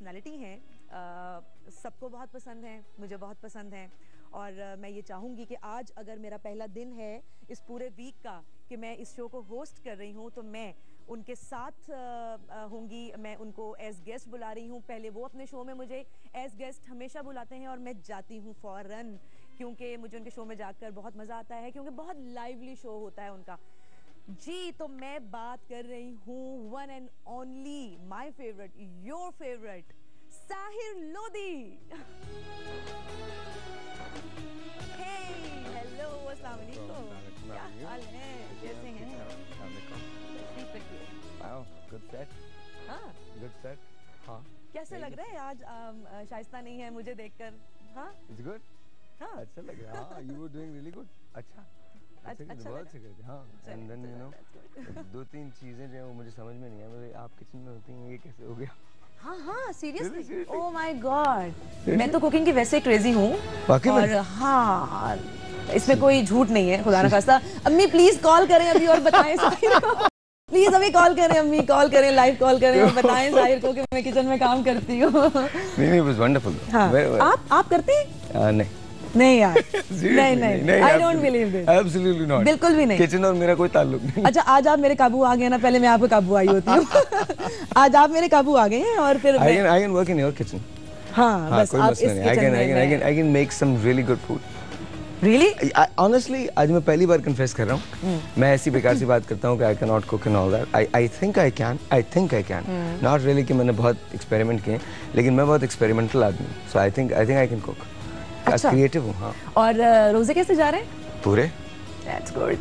Personality हैं, सबको बहुत पसंद हैं, मुझे बहुत पसंद हैं। और मैं ये चाहूँगी कि आज अगर मेरा पहला दिन है इस पूरे वीक का कि मैं इस शो को होस्ट कर रही हूँ, तो मैं उनके साथ होंगी। मैं उनको एज गेस्ट बुला रही हूँ। पहले वो अपने शो में मुझे एज गेस्ट हमेशा बुलाते हैं और मैं जाती हूँ फ़ौरन, क्योंकि मुझे उनके शो में जाकर बहुत मज़ा आता है, क्योंकि बहुत लाइवली शो होता है उनका जी। तो मैं बात कर रही हूँ one and only my favourite, your favourite, Sahir Lodhi. Hey hello, अस्सलाम वालेकुम, क्या हाल है, कैसे हैं? Wow, good set. हाँ, गुड सेट। हाँ, कैसे लग रहा है आज? शाइस्ता नहीं है मुझे देखकर। हाँ, इट्स गुड। हाँ, अच्छा लग रहा है। हाँ, you were doing really good. अच्छा अच्छा बहुत अच्छे थे। हाँ, एंड देन यू नो दो तीन चीजें जो है वो मुझे समझ में नहीं आई। मतलब आप किचन में होती हैं, ये कैसे हो गया? हाँ हाँ, seriously, Seriously? Oh my God. मैं तो कुकिंग की वैसे क्रेजी हूँ। वाकई में? और हाँ, इसमें कोई झूठ नहीं है, खुदा ना खास्ता। अम्मी प्लीज कॉल करें अभी और बताएं साहिर को। प्लीज अभी कॉल करें, अम्मी कॉल करें, लाइव कॉल करें और बताएं साहिर को कि मैं किचन में काम करती हूँ। नहीं, it was wonderful. हाँ, आप करते हैं? नहीं नहीं यार, नहीं, I don't believe this. Absolutely not. बिल्कुल भी नहीं। किचन और मेरा कोई ताल्लुक नहीं। अच्छा, आज आप मेरे काबू आ गए ना, पहले मैं आपके काबू आई होती हूँ। आज आप मेरे काबू आ गए हैं और फिर I can work in your kitchen. हाँ, बस आप इस किचन में I can make some really good food. Really? Honestly, आज मैं पहली बार कन्फेस कर रहा हूँ। मैं ऐसी बेकार सी बात करता हूँ कि I cannot cook and all that. I think I can. Not really कि मैंने बहुत एक्सपेरिमेंट किए, लेकिन मैं बहुत एक्सपेरिमेंटल आदमी हूँ। So I think I can cook. अच्छा, क्रिएटिव हूँ। हाँ। और रोजे कैसे जा रहे हैं? पूरे। That's good.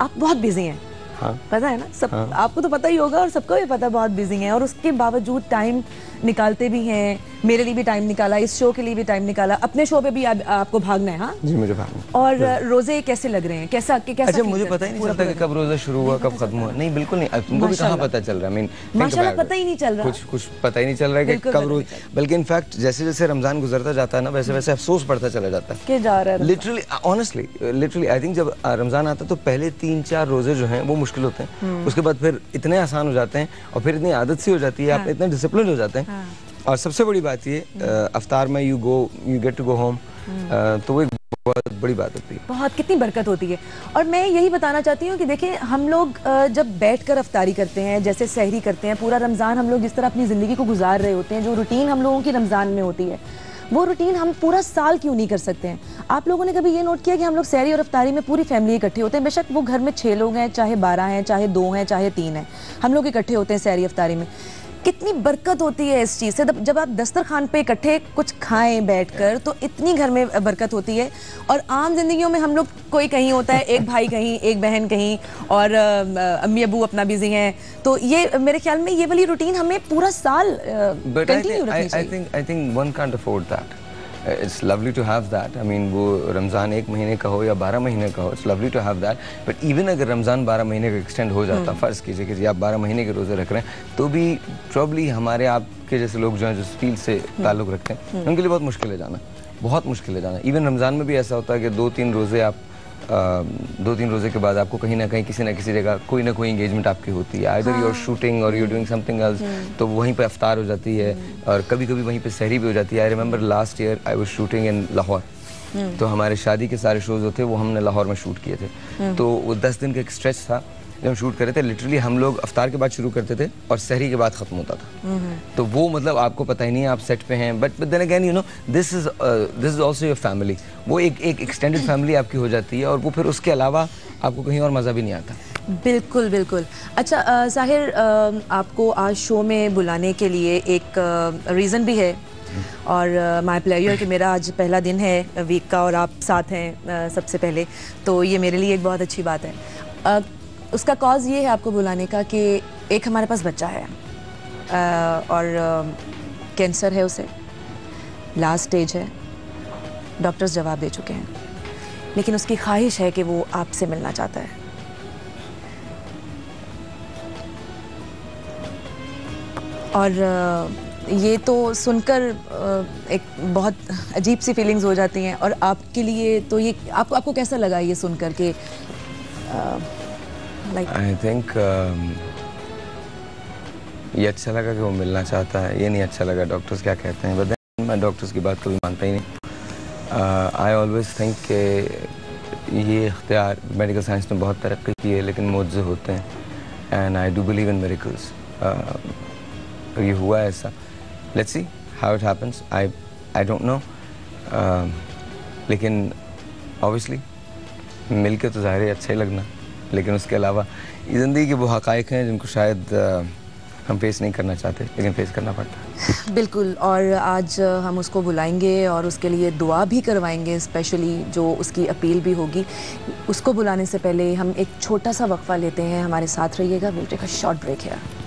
आप बहुत बिजी हैं। हाँ। पता है ना सब। हाँ। आपको तो पता ही होगा और सबको भी पता, बहुत बिजी हैं और उसके बावजूद टाइम निकालते भी हैं। मेरे लिए भी टाइम निकाला, इस शो के लिए भी टाइम निकाला, अपने शो पे भी आपको भागना है। हाँ जी, मुझे भागना। और रोजे कैसे लग रहे हैं? कैसा अच्छा, मुझे पता ही नहीं चलता कि कब रोजा शुरू हुआ कब खत्म हुआ। नहीं, बिल्कुल नहीं। तुमको भी कहाँ पता चल रहा है? माशाल्लाह पता ही नहीं चल रहा। कुछ पता ही नहीं चल रहा है कि कब रोज, बल्कि इनफैक्ट जैसे जैसे रमजान गुजरता जाता है ना, वैसे वैसे अफसोस बढ़ता चला जाता है कि जा रहा है। लिटरली, ऑनेस्टली आई थिंक जब रमजान आता है तो पहले 3-4 रोजे जो हैं वो मुश्किल होते हैं, उसके बाद फिर इतने आसान हो जाते हैं और फिर इतनी आदत सी हो जाती है, आप इतने डिसिप्लिन हो जाते हैं। और सबसे बड़ी बात ये, अफ्तार में you get to go home, तो वो एक बहुत बड़ी बात होती है। बहुत, कितनी बरकत होती है। और मैं यही बताना चाहती हूँ कि देखिए, हम लोग जब बैठकर अफ्तारी करते हैं, जैसे सहरी करते हैं, पूरा रमज़ान हम लोग जिस तरह अपनी ज़िंदगी को गुजार रहे होते हैं, जो रूटीन हम लोगों की रमज़ान में होती है, वो रूटीन हम पूरा साल क्यों नहीं कर सकते हैं? आप लोगों ने कभी ये नोट किया कि हम लोग सहरी और अफ्तारी में पूरी फैमिली इकट्ठे होते हैं? बेशक वो घर में 6 लोग हैं, चाहे 12 हैं, चाहे 2 हैं, चाहे 3 हैं, हम लोग इकट्ठे होते हैं सहरी अफ्तारी में। कितनी बरकत होती है इस चीज़ से। जब आप दस्तरखान पे इकट्ठे कुछ खाएं बैठकर, तो इतनी घर में बरकत होती है। और आम जिंदगियों में हम लोग, कोई कहीं होता है, एक भाई कहीं, एक बहन कहीं, और अम्मी अबू अपना बिजी हैं, तो ये मेरे ख्याल में ये वाली रूटीन हमें पूरा साल कंटिन्यू रखनी चाहिए। I think one can't afford that. It's lovely to have that. I mean, वो रमज़ान 1 महीने का हो या 12 महीने का हो, it's lovely to have that. But even अगर रमज़ान 12 महीने का एक्सटेंड हो जाता, फ़र्ज़ कीजिए कि आप 12 महीने के रोज़े रख रहे हैं, तो भी प्रॉब्ली हमारे आपके जैसे लोग जो हैं, जो फील्ड से ताल्लुक़ रखते हैं, उनके लिए बहुत मुश्किल है जाना, बहुत मुश्किल है जाना। इवन रमज़ान में भी ऐसा होता है कि 2-3 रोज़े आप 2-3 रोज़े के बाद आपको कहीं ना कहीं किसी न किसी जगह कोई ना कोई एंगेजमेंट आपकी होती है, आइदर यू आर शूटिंग और you are doing something else, तो वहीं पे अफ्तार हो जाती है और कभी कभी वहीं पे सहरी भी हो जाती है। I remember last year I was shooting in Lahore, तो हमारे शादी के सारे शोज होते वो हमने लाहौर में शूट किए थे, तो वो 10 दिन का एक स्ट्रेच था जब हम शूट कर रहे थे। लिटरली हम लोग अफ्तार के बाद शुरू करते थे और सहरी के बाद ख़त्म होता था, तो वो मतलब आपको पता ही नहीं है आप सेट पे हैं, but then again you know this is also your family, वो एक एक्सटेंडेड फैमिली आपकी हो जाती है और वो फिर उसके अलावा आपको कहीं और मज़ा भी नहीं आता। बिल्कुल बिल्कुल। अच्छा साहिर, आपको आज शो में बुलाने के लिए एक रीज़न भी है, और माय प्लेयर कि मेरा आज पहला दिन है वीक का और आप साथ हैं सबसे पहले, तो ये मेरे लिए एक बहुत अच्छी बात है। उसका कॉज ये है आपको बुलाने का कि एक हमारे पास बच्चा है और कैंसर है उसे, लास्ट स्टेज है, डॉक्टर्स जवाब दे चुके हैं, लेकिन उसकी ख्वाहिश है कि वो आपसे मिलना चाहता है। और ये तो सुनकर एक बहुत अजीब सी फीलिंग्स हो जाती हैं, और आपके लिए तो ये आपको कैसा लगा ये सुनकर कि I think ये अच्छा लगा कि वो मिलना चाहता है, ये नहीं अच्छा लगा डॉक्टर्स क्या कहते हैं, बट मैं डॉक्टर्स की बात कभी मानता ही नहीं। आई ऑलवेज थिंक कि ये इख्तियार मेडिकल साइंस में बहुत तरक्की की है, लेकिन मुआज़ होते हैं, and I do believe in miracles. ये हुआ है ऐसा, let's see how it happens, I don't know, लेकिन ऑब्वियसली मिल के तो ज़ाहिर है अच्छा ही लगना, लेकिन उसके अलावा ज़िंदगी के वो हक़ाइक़ हैं जिनको शायद हम फेस नहीं करना चाहते, लेकिन फेस करना पड़ता है। बिल्कुल, और आज हम उसको बुलाएंगे और उसके लिए दुआ भी करवाएंगे, स्पेशली जो उसकी अपील भी होगी। उसको बुलाने से पहले हम एक छोटा सा वक्फा लेते हैं, हमारे साथ रहिएगा, will take a short break here.